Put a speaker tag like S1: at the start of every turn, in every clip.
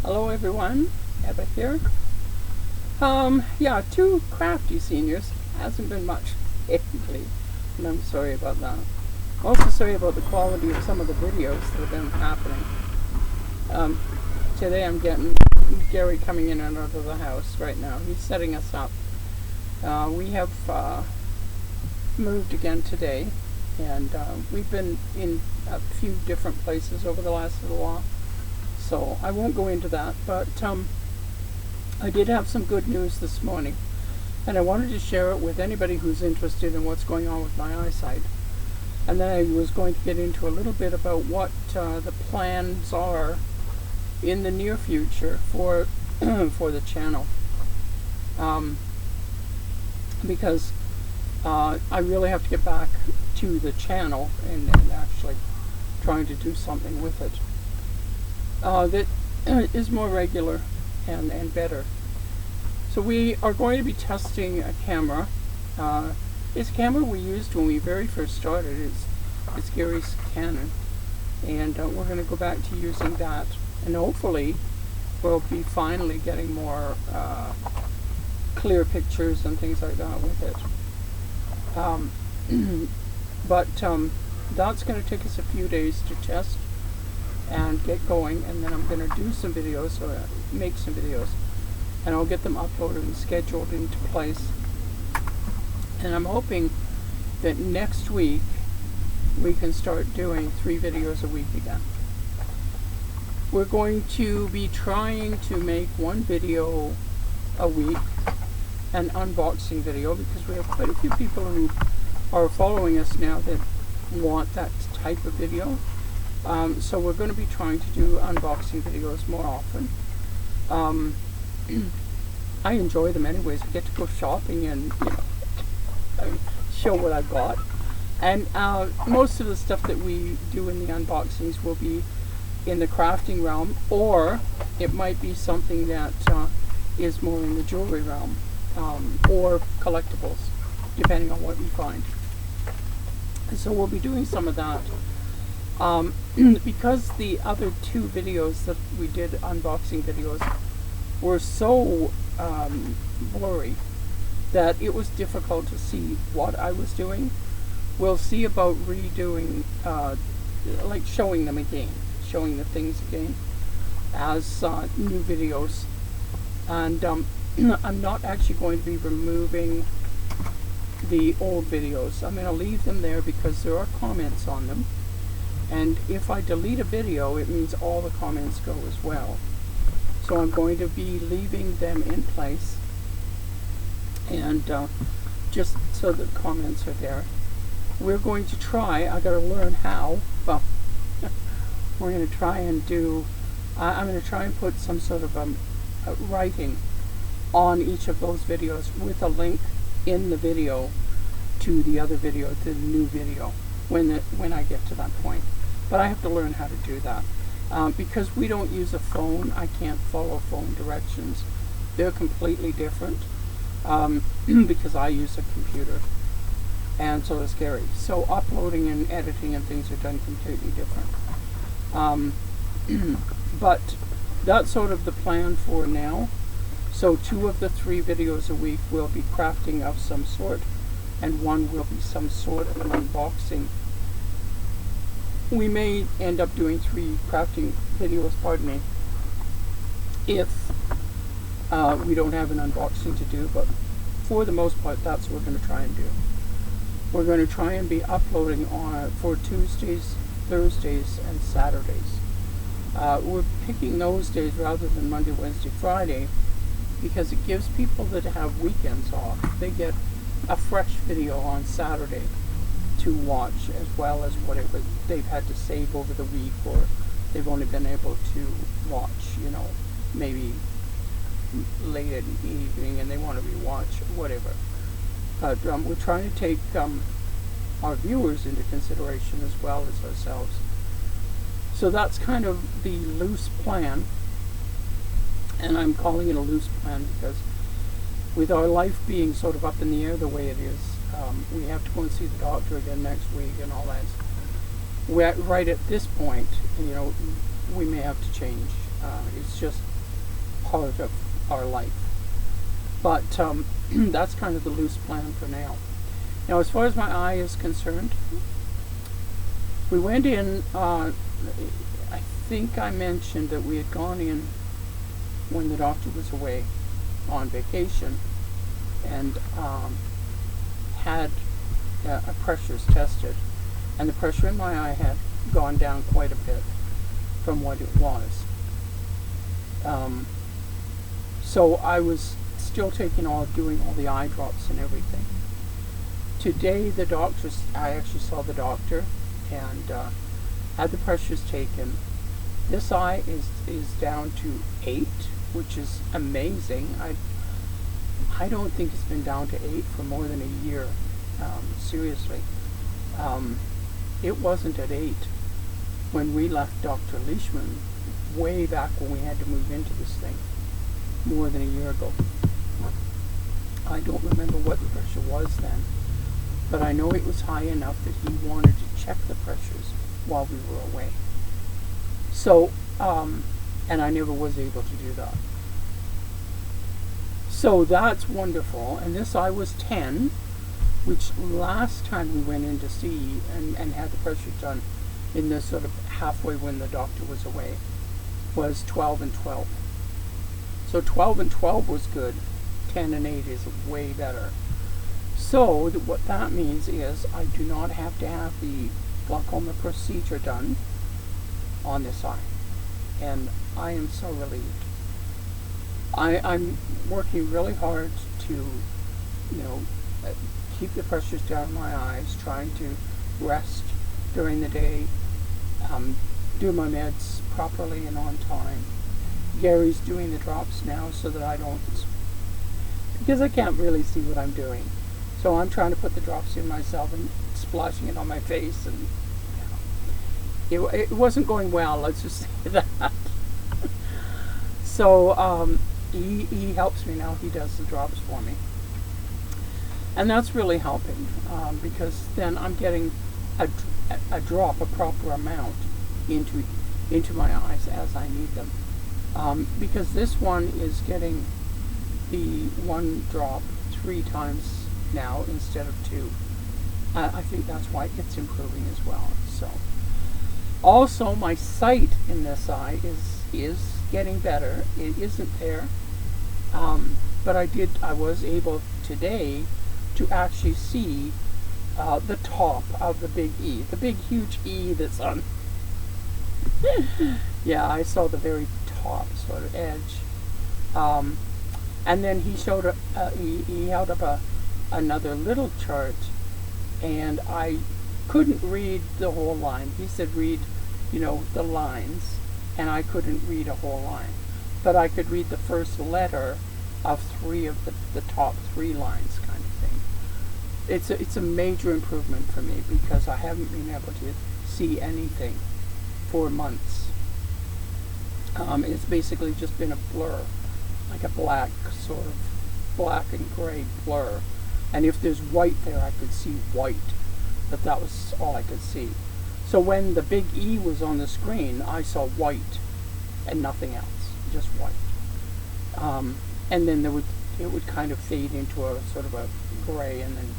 S1: Hello everyone, Ebba here. Yeah, two Crafty seniors. Hasn't been much lately, and I'm sorry about that. I'm also sorry about the quality of some of the videos that have been happening. Today I'm getting Gary coming in and out of the house right now. He's setting us up. We have moved again today, and we've been in a few different places over the last little while. So I won't go into that, but I did have some good news this morning, and I wanted to share it with anybody who's interested in what's going on with my eyesight. And then I was going to get into a little bit about what the plans are in the near future for for the channel, because I really have to get back to the channel and actually trying to do something with it that is more regular and better. So we are going to be testing a camera. It's a camera we used when we very first started. It's Gary's Canon, and we're going to go back to using that, and hopefully we'll be finally getting more clear pictures and things like that with it. But that's going to take us a few days to test and get going, and then I'm going to do some videos, or make some videos, and I'll get them uploaded and scheduled into place. And I'm hoping that next week we can start doing 3 videos a week again. We're going to be trying to make 1 video a week, an unboxing video, because we have quite a few people who are following us now that want that type of video. So we're going to be trying to do unboxing videos more often. I enjoy them anyways. I get to go shopping and show what I've got. And most of the stuff that we do in the unboxings will be in the crafting realm, or it might be something that is more in the jewelry realm, or collectibles, depending on what we find. And so we'll be doing some of that. Because the other 2 videos that we did, unboxing videos, were so blurry that it was difficult to see what I was doing. We'll see about redoing, like showing them again, showing the things again as new videos. And I'm not actually going to be removing the old videos. I'm going to leave them there because there are comments on them. And if I delete a video, it means all the comments go as well. So I'm going to be leaving them in place, and just so the comments are there. We're going to try, I gotta learn how, well, we're going to try and do, I'm going to try and put some sort of writing on each of those videos with a link in the video to the other video, to the new video, when I get to that point. But I have to learn how to do that. Because we don't use a phone, I can't follow phone directions. They're completely different, because I use a computer, and so does Gary. So uploading and editing and things are done completely different. But that's sort of the plan for now. So 2 of the 3 videos a week will be crafting of some sort, and 1 will be some sort of an unboxing. We may end up doing 3 crafting videos, pardon me, if we don't have an unboxing to do, but for the most part that's what we're going to try and do. We're going to try and be uploading for Tuesdays, Thursdays, and Saturdays. We're picking those days rather than Monday, Wednesday, Friday, because it gives people that have weekends off, they get a fresh video on Saturday to watch, as well as whatever they've had to save over the week, or they've only been able to watch, maybe late in the evening and they want to rewatch, whatever. But we're trying to take our viewers into consideration as well as ourselves. So that's kind of the loose plan, and I'm calling it a loose plan because with our life being sort of up in the air the way it is, we have to go and see the doctor again next week and all that. Right at this point, we may have to change. It's just part of our life. But that's kind of the loose plan for now. Now, as far as my eye is concerned, we went in, I think I mentioned that we had gone in when the doctor was away on vacation, and had pressures tested, and the pressure in my eye had gone down quite a bit from what it was. So I was still doing all the eye drops and everything. Today I actually saw the doctor and had the pressures taken. This eye is down to 8, which is amazing. I don't think it's been down to 8 for more than a year. Seriously. It wasn't at 8 when we left Dr. Leishman way back when we had to move into this thing more than a year ago. I don't remember what the pressure was then, but I know it was high enough that he wanted to check the pressures while we were away. So, and I never was able to do that. So that's wonderful. And this eye was 10, which last time we went in to see and had the pressure done in the sort of halfway when the doctor was away, was 12 and 12. So 12 and 12 was good. 10 and 8 is way better. So what that means is I do not have to have the glaucoma procedure done on this eye. And I am so relieved. I'm working really hard to, keep the pressures down in my eyes, trying to rest during the day, do my meds properly and on time. Gary's doing the drops now so that I don't, because I can't really see what I'm doing. So I'm trying to put the drops in myself and splashing it on my face, and it wasn't going well, let's just say that. So he helps me now. He does the drops for me. And that's really helping, because then I'm getting a drop, a proper amount into my eyes as I need them. Because this one is getting the one drop 3 times now instead of 2. I think that's why it's improving as well. So, also my sight in this eye is getting better. It isn't there, but I was able today to actually see the top of the big E, the big huge E that's on. Yeah, I saw the very top sort of edge, and then he showed he held up another little chart, and I couldn't read the whole line. He said read, the lines, and I couldn't read a whole line, but I could read the first letter of 3 of the top 3 lines, kind of thing. It's a major improvement for me because I haven't been able to see anything for months. It's basically just been a blur, like a black and gray blur. And if there's white there, I could see white, but that was all I could see. So when the big E was on the screen, I saw white and nothing else, just white. And then it would kind of fade into a sort of a gray and then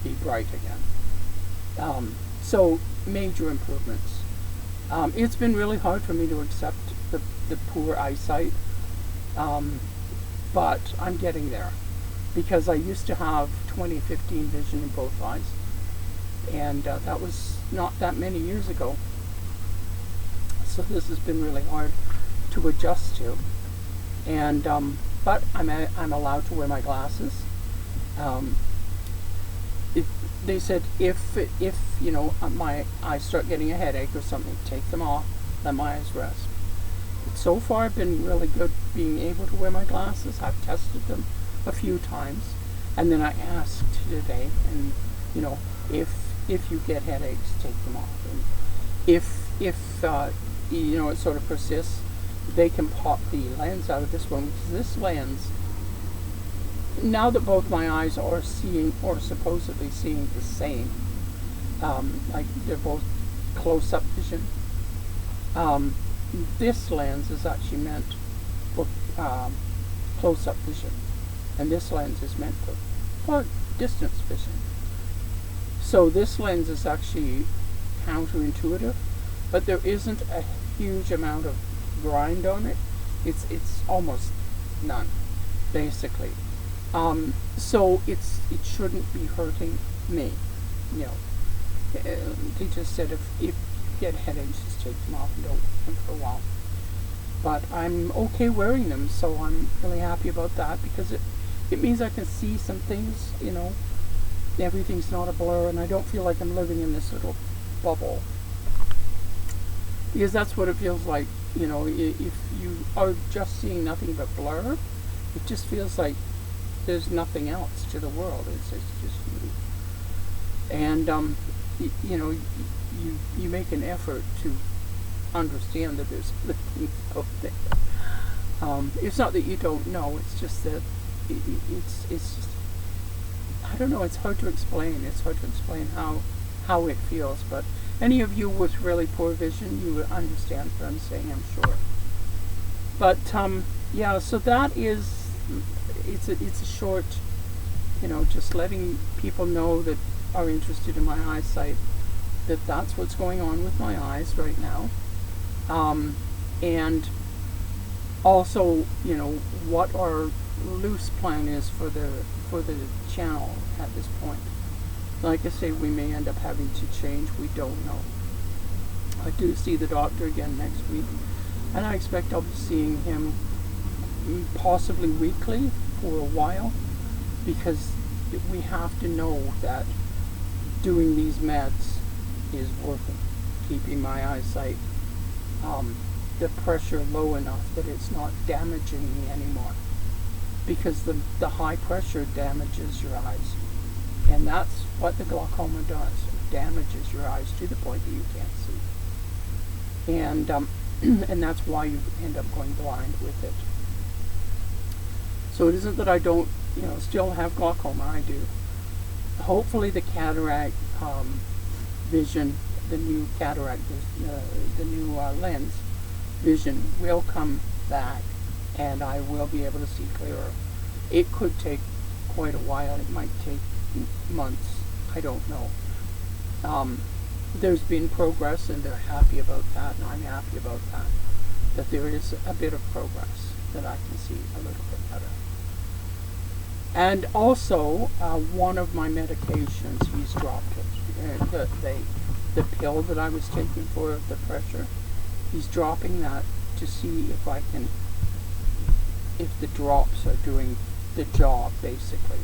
S1: be bright again. So major improvements. It's been really hard for me to accept the poor eyesight, but I'm getting there, because I used to have 20/15 vision in both eyes, and that was not that many years ago. So this has been really hard to adjust to, and but I'm allowed to wear my glasses. They said if my eyes start getting a headache or something, take them off, let my eyes rest. But so far I've been really good being able to wear my glasses. I've tested them a few times, and then I asked today, and if you get headaches, take them off, and if it sort of persists, they can pop the lens out of this one, because this lens, now that both my eyes are seeing, or supposedly seeing, the same, like they're both close-up vision, this lens is actually meant for close-up vision, and this lens is meant for distance vision. So this lens is actually counterintuitive, but there isn't a huge amount of grind on it. It's almost none, basically. So it shouldn't be hurting me. You know, they just said if you get headaches, just take them off and don't wear them for a while. But I'm okay wearing them, so I'm really happy about that, because it means I can see some things. You know, everything's not a blur, and I don't feel like I'm living in this little bubble, because that's what it feels like. You know, if you are just seeing nothing but blur, it just feels like there's nothing else to the world. It's just you. And you know, you make an effort to understand that there's other things out there. It's not that you don't know. It's just that it's just, I don't know. It's hard to explain. It's hard to explain how it feels. But any of you with really poor vision, you would understand what I'm saying, I'm sure. But yeah, so that is, it's a short, you know, just letting people know that are interested in my eyesight, that that's what's going on with my eyes right now. And also, you know, what our loose plan is for the channel at this point. Like I say, we may end up having to change. We don't know. I do see the doctor again next week, and I expect I'll be seeing him possibly weekly for a while, because we have to know that doing these meds is working, keeping my eyesight, the pressure low enough that it's not damaging me anymore, because the high pressure damages your eyes, and that's what the glaucoma does. It damages your eyes to the point that you can't see, and and that's why you end up going blind with it. So it isn't that I don't, you know, still have glaucoma. I do. Hopefully the cataract vision, the new cataract, the new lens vision will come back, and I will be able to see clearer. It could take quite a while. It might take months. I don't know. There's been progress, and they're happy about that, and I'm happy about that. That there is a bit of progress, that I can see a little bit better. And also, one of my medications, he's dropped it. The pill that I was taking for the pressure, he's dropping that to see if the drops are doing the job, basically.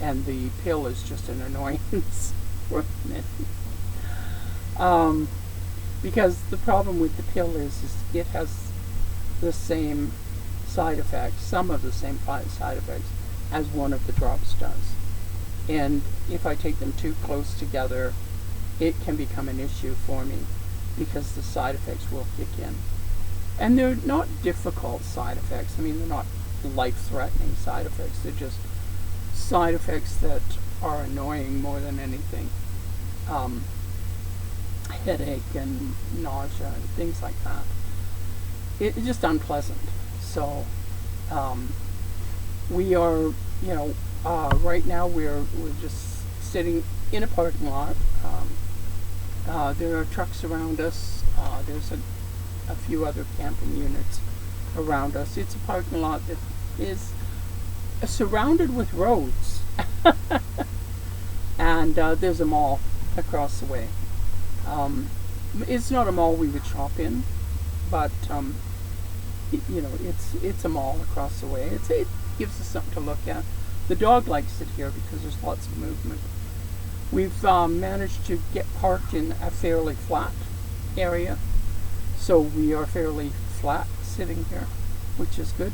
S1: And the pill is just an annoyance for me. Because the problem with the pill is it has the same side effects, some of the same side effects as one of the drops does. And if I take them too close together, it can become an issue for me, because the side effects will kick in. And they're not difficult side effects. I mean, they're not life-threatening side effects. They're just side effects that are annoying more than anything. Headache and nausea and things like that. It's just unpleasant. So we are, you know, right now we're just sitting in a parking lot. There are trucks around us. There's a few other camping units around us. It's a parking lot that is surrounded with roads. And there's a mall across the way. It's not a mall we would shop in, but you know, it's a mall across the way. It gives us something to look at. The dog likes it here because there's lots of movement. We've managed to get parked in a fairly flat area, so we are fairly flat sitting here, which is good.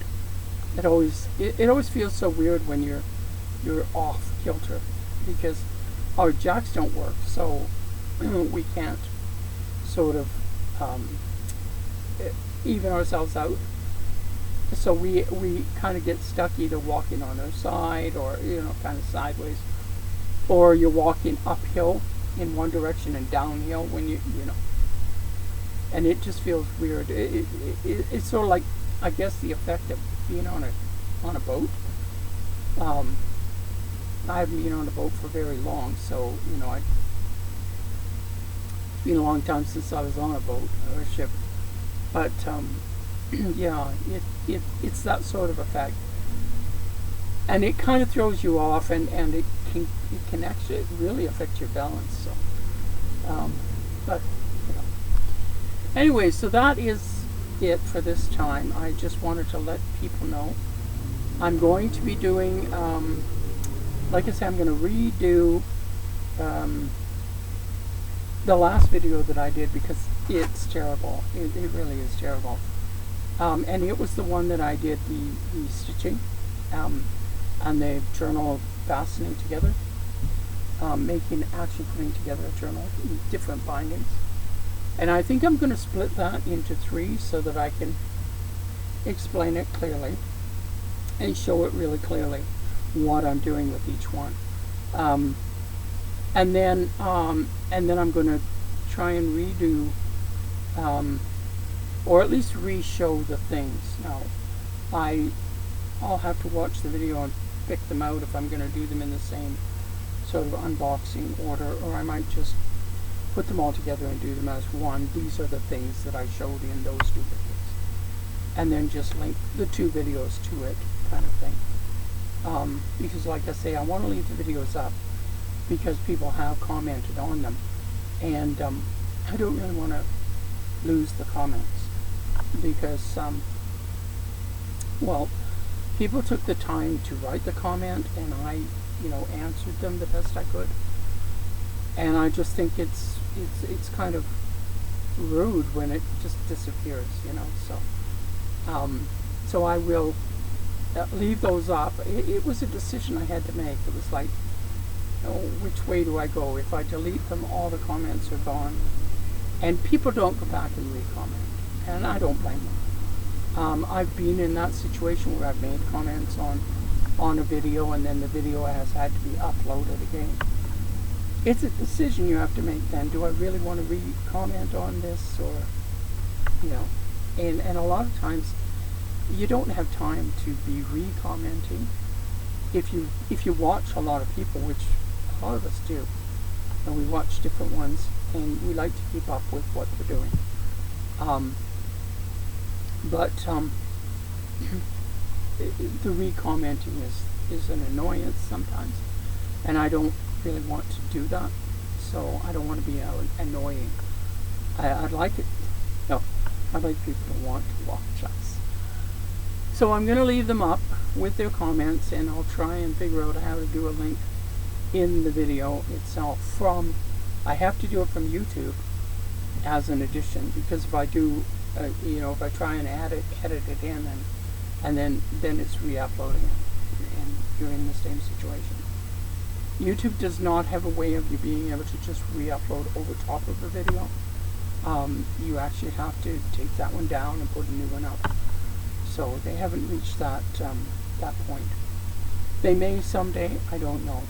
S1: It always feels so weird when you're off kilter, because our jacks don't work, so we can't sort of even ourselves out. So we kind of get stuck either walking on our side, or, you know, kind of sideways, or you're walking uphill in one direction and downhill when you know, and it just feels weird. It's sort of like, I guess, the effect of being on a boat. I haven't been on a boat for very long, so it's been a long time since I was on a boat or a ship. But yeah, it's that sort of effect, and it kind of throws you off, and it can actually really affect your balance. So, but anyway, so that is it for this time. I just wanted to let people know I'm going to be doing, like I said, I'm going to redo the last video that I did because it's terrible. It really is terrible. And it was the one that I did the stitching and the journal fastening together, putting together a journal in different bindings. And I think I'm going to split that into 3 so that I can explain it clearly and show it really clearly what I'm doing with each one. And then I'm going to try and redo, or at least re-show the things. Now, I'll have to watch the video and pick them out if I'm going to do them in the same sort of unboxing order, or I might just put them all together and do them as one. These are the things that I showed in those 2 videos, and then just link the 2 videos to it, kind of thing. Because like I say, I want to leave the videos up because people have commented on them, and I don't really want to lose the comments because well, people took the time to write the comment, and I answered them the best I could, and I just think it's kind of rude when it just disappears, so I will leave those up. It was a decision I had to make. It was like, which way do I go? If I delete them, all the comments are gone, and people don't go back and re-comment, and I don't blame them. I've been in that situation where I've made comments on a video, and then the video has had to be uploaded again. It's a decision you have to make then. Do I really want to re-comment on this, or and a lot of times you don't have time to be re-commenting. If you watch a lot of people, which a lot of us do, and we watch different ones, and we like to keep up with what they're doing. The re-commenting is an annoyance sometimes, and I don't really want to do that, so I don't want to be annoying. I'd like people to want to watch us. So I'm going to leave them up with their comments, and I'll try and figure out how to do a link in the video itself I have to do it from YouTube as an addition, because if I do, if I try and edit it in, and then it's re-uploading it, and you're in the same situation. YouTube does not have a way of you being able to just re-upload over top of a video. You actually have to take that one down and put a new one up. So they haven't reached that point. They may someday, I don't know.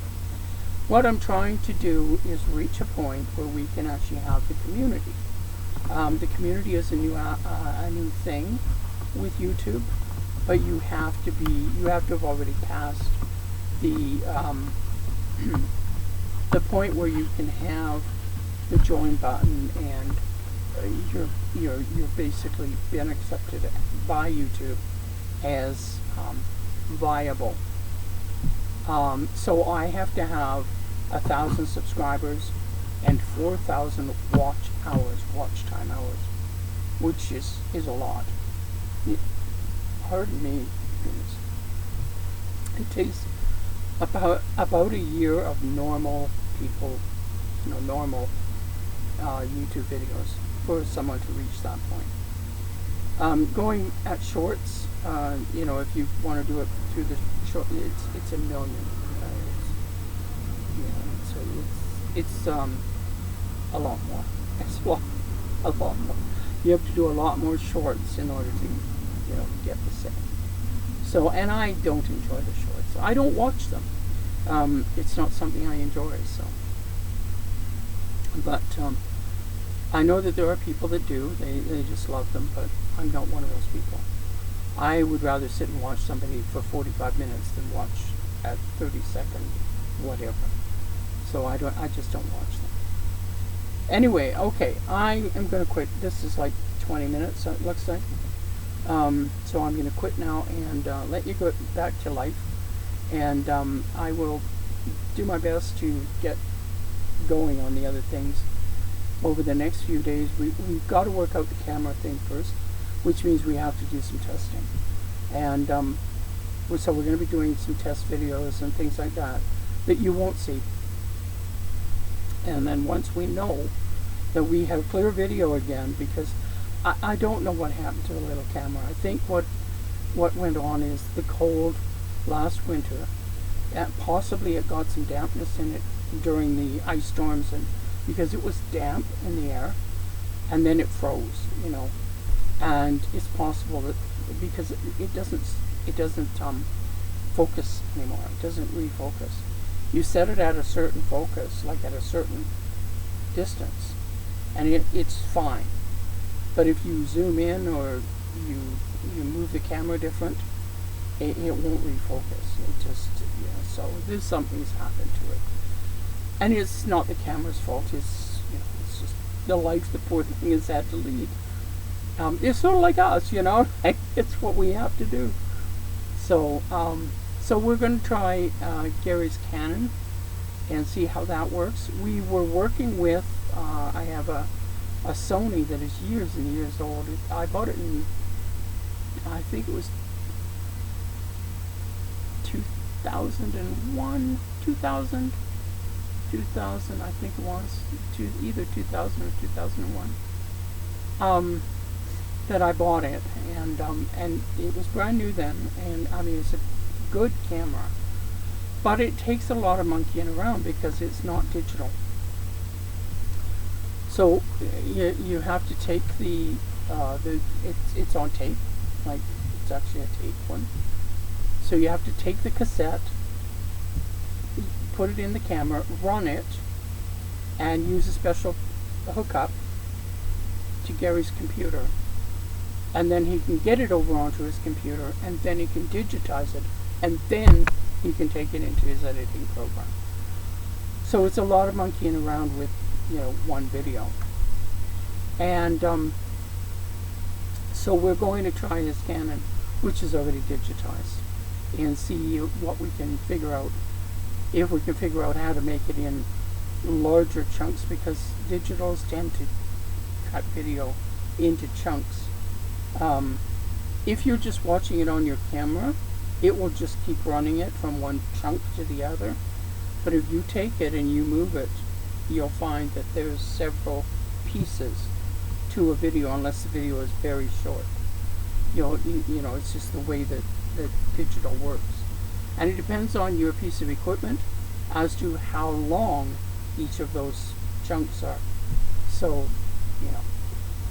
S1: What I'm trying to do is reach a point where we can actually have the community. The community is a new thing with YouTube, but you have to have already passed the the point where you can have the join button, and you're basically been accepted by YouTube as viable. So I have to have 1,000 subscribers and 4,000 watch time hours, which is a lot. Pardon me, it takes about a year of normal people, normal YouTube videos for someone to reach that point. Going at shorts, if you want to do it through the short, it's a million. So it's a lot more. It's a lot more. You have to do a lot more shorts in order to, get the same. So, and I don't enjoy the shorts. I don't watch them. It's not something I enjoy. So, but I know that there are people that do. They just love them, but I'm not one of those people. I would rather sit and watch somebody for 45 minutes than watch at 30-second whatever. So I just don't watch them. Anyway, okay, I am going to quit. This is like 20 minutes, it looks like. So I'm going to quit now and let you go back to life. And I will do my best to get going on the other things over the next few days. We've got to work out the camera thing first, which means we have to do some testing. And so we're going to be doing some test videos and things like that you won't see. And then once we know that we have clear video again, because I don't know what happened to the little camera. I think what went on is the cold last winter, and possibly it got some dampness in it during the ice storms, and because it was damp in the air, and then it froze, you know. And it's possible that because it doesn't focus anymore. It doesn't refocus. You set it at a certain focus, like at a certain distance, and it's fine. But if you zoom in or you move the camera different, it won't refocus. It just, yeah, so there's something's happened to it. And it's not the camera's fault. It's, you know, it's just the life the poor thing has had to lead. It's sort of like us, you know. It's what we have to do. So, so we're going to try Gary's Canon and see how that works. We were working with, I have a Sony that is years and years old. I bought it in, I think it was 2001, 2000, I think it was, either 2000 or 2001. That I bought it, and it was brand new then, and I mean, it's a good camera, but it takes a lot of monkeying around because it's not digital. So you have to take it's on tape, like it's actually a tape one. So you have to take the cassette, put it in the camera, run it, and use a special hookup to Gary's computer. And then he can get it over onto his computer, and then he can digitize it, and then he can take it into his editing program. So it's a lot of monkeying around with, you know, one video. And so we're going to try his Canon, which is already digitized, and see what we can figure out, if we can figure out how to make it in larger chunks, because digitals tend to cut video into chunks. If you're just watching it on your camera, it will just keep running it from one chunk to the other. But if you take it and you move it, you'll find that there's several pieces to a video, unless the video is very short. You know, it's just the way that digital works. And it depends on your piece of equipment as to how long each of those chunks are. So, you know,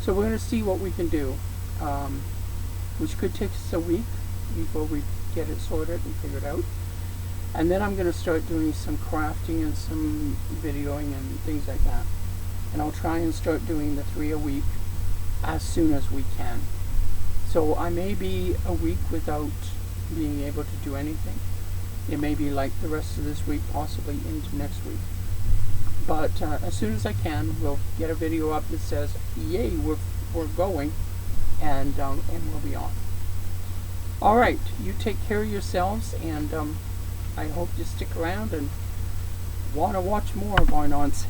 S1: so we're going to see what we can do. Which could take us a week before we get it sorted and figured out. And then I'm going to start doing some crafting and some videoing and things like that. And I'll try and start doing the 3 a week as soon as we can. So I may be a week without being able to do anything. It may be like the rest of this week, possibly into next week. But as soon as I can, we'll get a video up that says, yay, we're going. And we'll be on. All right, you take care of yourselves, and I hope you stick around and want to watch more of our nonsense.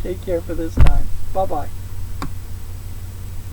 S1: Take care for this time. Bye-bye.